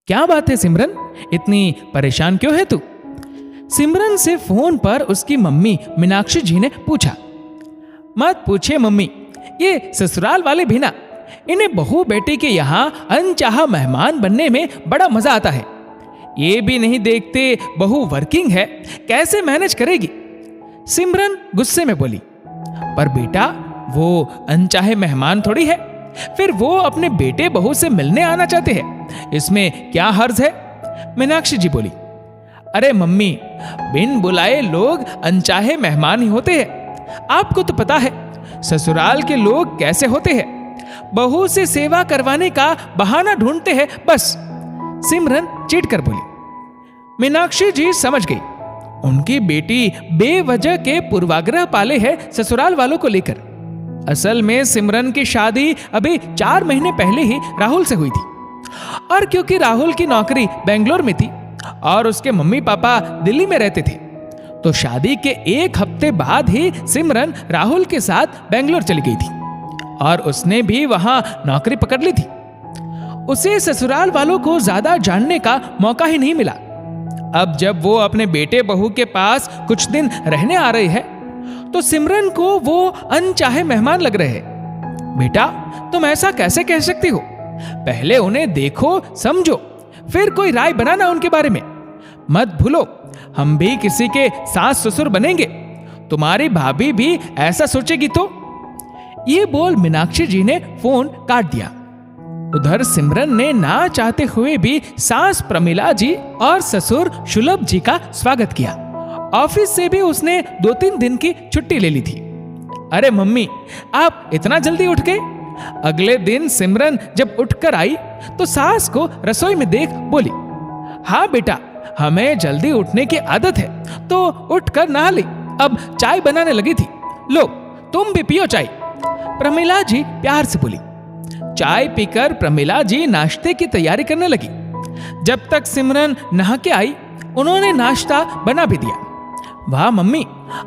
क्या बात है सिमरन, इतनी परेशान क्यों है तू? सिमरन से फोन पर उसकी मम्मी मीनाक्षी जी ने पूछा। मत पूछे मम्मी, ये ससुराल वाले भी ना, इन्हें बहू बेटी के यहाँ अनचाहा मेहमान बनने में बड़ा मजा आता है। ये भी नहीं देखते बहू वर्किंग है, कैसे मैनेज करेगी? सिमरन गुस्से में बोली। पर बेटा, वो अनचाहे मेहमान थोड़ी है, फिर वो अपने बेटे बहू से मिलने आना चाहते हैं, इसमें क्या हर्ज है? मीनाक्षी जी बोली। अरे मम्मी, बिन बुलाए लोग अनचाहे मेहमान ही होते हैं। आपको तो पता है ससुराल के लोग कैसे होते हैं, बहू से सेवा करवाने का बहाना ढूंढते हैं बस। सिमरन चिढ़ कर बोली। मीनाक्षी जी समझ गई, उनकी बेटी बेवजह के पूर्वाग्रह पाले है ससुराल वालों को लेकर। असल में सिमरन की शादी अभी 4 महीने पहले ही राहुल से हुई थी, और क्योंकि राहुल की नौकरी बेंगलोर में थी और उसके मम्मी पापा दिल्ली में रहते थे, तो शादी के 1 हफ्ते बाद ही सिमरन राहुल के साथ बेंगलोर चली गई थी और उसने भी वहां नौकरी पकड़ ली थी। उसे ससुराल वालों को ज्यादा जानने का मौका ही नहीं मिला। अब जब वो अपने बेटे बहू के पास कुछ दिन रहने आ रही है, तो सिमरन को वो अनचाहे मेहमान लग रहे हैं। बेटा, तुम ऐसा कैसे कह सकती हो? पहले उन्हें देखो समझो, फिर कोई राय बनाना उनके बारे में। मत भूलो, हम भी किसी के सास ससुर बनेंगे, तुम्हारी भाभी भी ऐसा सोचेगी तो। ये बोल मीनाक्षी जी ने फोन काट दिया। उधर सिमरन ने ना चाहते हुए भी सास प्रमिला जी और ससुर शुलभ जी का स्वागत किया। ऑफिस से भी उसने 2-3 दिन की छुट्टी ले ली थी। अरे मम्मी, आप इतना जल्दी उठ गए? अगले दिन सिमरन जब उठकर आई तो सास को रसोई में देख बोली, हाँ बेटा, हमें जल्दी उठने की आदत है, तो उठकर नहा ली, अब चाय बनाने लगी थी, लो तुम भी पियो चाय। प्रमिला जी प्यार से बोली। चाय पीकर प्रमिला जी नाश्ते की तैयारी करने लगी। जब तक सिमरन नहा के आई, उन्होंने नाश्ता बना भी दिया। वाह मम्मी,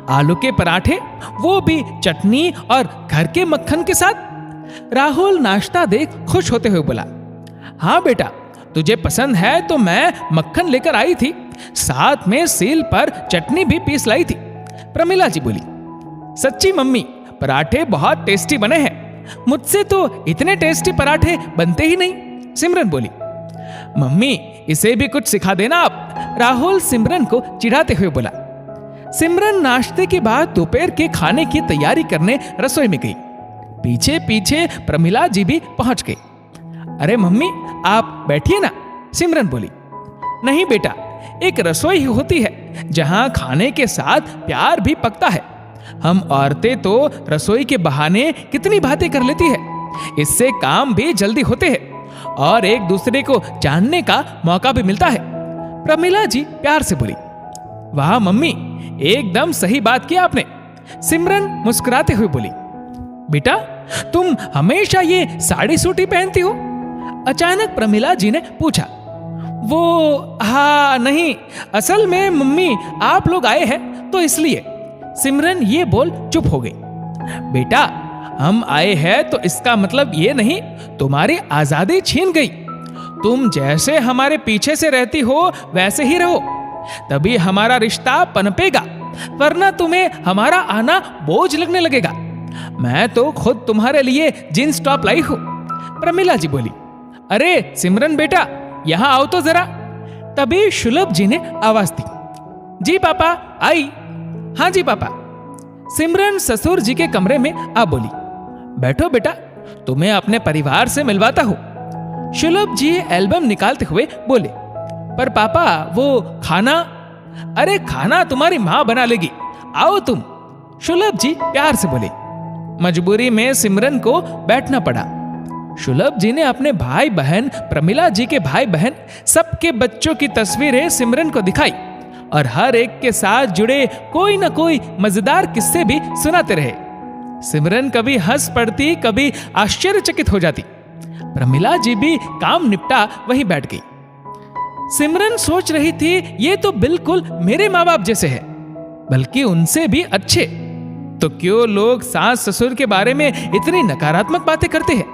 आलू के पराठे, वो भी चटनी और घर के मक्खन के साथ। राहुल नाश्ता देख खुश होते हुए बोला, हाँ बेटा, तुझे पसंद है तो मैं मक्खन लेकर आई थी, साथ में सील पर चटनी भी पीस लाई थी। प्रमिला जी बोली। सच्ची मम्मी, पराठे बहुत टेस्टी बने हैं, मुझसे तो इतने टेस्टी पराठे बनते ही नहीं। सिमरन बोली। मम्मी, इसे भी कुछ सिखा देना आप, राहुल सिमरन को चिढ़ाते हुए बोला। सिमरन नाश्ते के बाद दोपहर के खाने की तैयारी करने रसोई में गई। पीछे पीछे प्रमिला जी भी पहुंच गई। अरे मम्मी, आप बैठिए ना, सिमरन बोली। नहीं बेटा, एक रसोई ही होती है जहां खाने के साथ प्यार भी पकता है। हम औरतें तो रसोई के बहाने कितनी बातें कर लेती है, इससे काम भी जल्दी होते हैं और एक दूसरे को जानने का मौका भी मिलता है। प्रमिला जी प्यार से बोली। वाह मम्मी, एकदम सही बात की आपने, सिमरन मुस्कुराते हुए बोली। बेटा, तुम हमेशा ये साड़ी सूट ही पहनती हो? अचानक प्रमिला जी ने पूछा। वो हाँ नहीं, असल में मम्मी आप लोग आए हैं तो इसलिए। सिमरन ये बोल चुप हो गई। बेटा, हम आए हैं तो इसका मतलब ये नहीं तुम्हारी आजादी छीन गई। तुम जैसे हमारे पीछे से रहती हो वैसे ही रहो, तभी हमारा रिश्ता पनपेगा, वरना तुम्हें हमारा आना बोझ लगने लगेगा। मैं तो खुद तुम्हारे लिए जींस टॉप लाई हूं। प्रमिला जी बोली। अरे सिमरन बेटा, यहां आओ तो जरा। तभी शुलभ जी ने आवाज दी। जी पापा, आई। हाँ जी पापा। सिमरन ससुर जी के कमरे में आ बोली। बैठो बेटा, तुम्हें अपने परिवार से मिलवाता हूं। शुलभ जी एल्बम निकालते हुए बोले। पर पापा, वो खाना? अरे खाना तुम्हारी मां बना लेगी, आओ तुम, शुलभ जी प्यार से बोले। मजबूरी में सिमरन को बैठना पड़ा। शुलभ जी ने अपने भाई बहन, प्रमिला जी के भाई बहन, सबके बच्चों की तस्वीरें सिमरन को दिखाई और हर एक के साथ जुड़े कोई ना कोई मजेदार किस्से भी सुनाते रहे। सिमरन कभी हंस पड़ती, कभी आश्चर्यचकित हो जाती। प्रमिला जी भी काम निपटा वहीं बैठ गई। सिमरन सोच रही थी, ये तो बिल्कुल मेरे माँ बाप जैसे है, बल्कि उनसे भी अच्छे। तो क्यों लोग सास ससुर के बारे में इतनी नकारात्मक बातें करते हैं?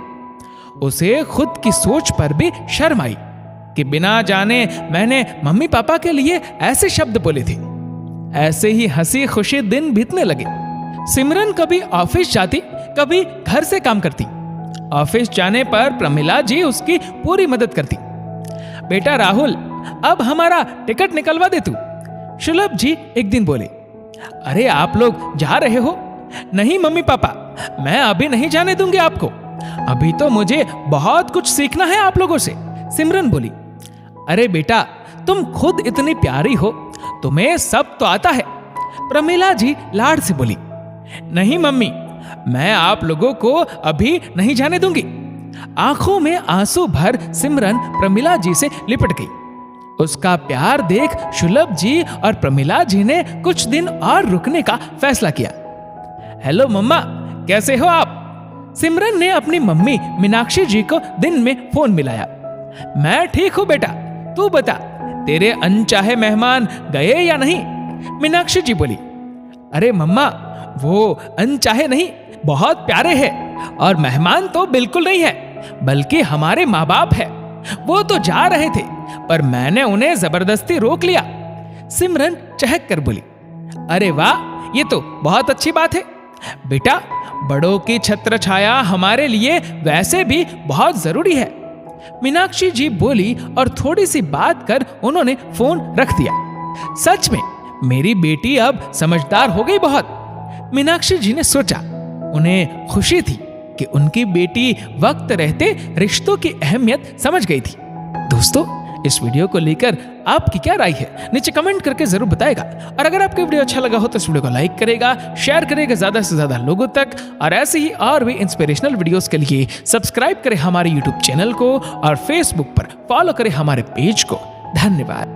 उसे खुद की सोच पर भी शर्म आई। कि बिना जाने मैंने मम्मी पापा के लिए ऐसे शब्द बोले थे। ऐसे ही हंसी खुशी दिन बीतने लगे। सिमरन कभी ऑफिस जाती, कभी घर से काम करती। ऑफिस जाने पर प्रमिला जी उसकी पूरी मदद करती। बेटा राहुल, अब हमारा टिकट निकलवा दे तू, शुलभ जी एक दिन बोले। अरे आप लोग जा रहे हो? नहीं मम्मी पापा, मैं अभी नहीं जाने दूंगी आपको। अभी तो मुझे बहुत कुछ सीखना है आप लोगों से, सिमरन बोली। अरे बेटा, तुम खुद इतनी प्यारी हो, तुम्हें सब तो आता है, प्रमिला जी लाड से बोली। नहीं मम्मी, मैं आप लोगों को अभी नहीं जाने दूंगी। आंखों में आंसू भर सिमरन प्रमिला जी से लिपट गई। उसका प्यार देख शुलभ जी और प्रमिला जी ने कुछ दिन और रुकने का फैसला किया। हेलो मम्मा, कैसे हो आप? सिमरन ने अपनी मम्मी मीनाक्षी जी को दिन में फोन मिलाया। मैं ठीक हूं बेटा, तू बता तेरे अनचाहे मेहमान गए या नहीं? मीनाक्षी जी बोली। अरे मम्मा, वो अनचाहे नहीं, बहुत प्यारे हैं, और मेहमान तो बिल्कुल नहीं है, बल्कि हमारे माँ बाप है। वो तो जा रहे थे, पर मैंने उन्हें जबरदस्ती रोक लिया, सिमरन चहक कर बोली। अरे वाह, ये तो बहुत अच्छी बात है बेटा। बड़ों की छत्र छाया हमारे लिए वैसे भी बहुत जरूरी है, मीनाक्षी जी बोली और थोड़ी सी बात कर उन्होंने फोन रख दिया। सच में मेरी बेटी अब समझदार हो गई बहुत, मीनाक्षी जी ने सोचा। उन्हें खुशी थी कि उनकी बेटी वक्त रहते रिश्तों की अहमियत समझ गई थी। दोस्तों, इस वीडियो को लेकर आपकी क्या राय है, नीचे कमेंट करके जरूर बताएगा। और अगर आपको वीडियो अच्छा लगा हो तो इस वीडियो को लाइक करेगा, शेयर करेगा ज्यादा से ज्यादा लोगों तक, और ऐसे ही और भी इंस्पिरेशनल वीडियोस के लिए सब्सक्राइब करें हमारे यूट्यूब चैनल को और फेसबुक पर फॉलो करें हमारे पेज को। धन्यवाद।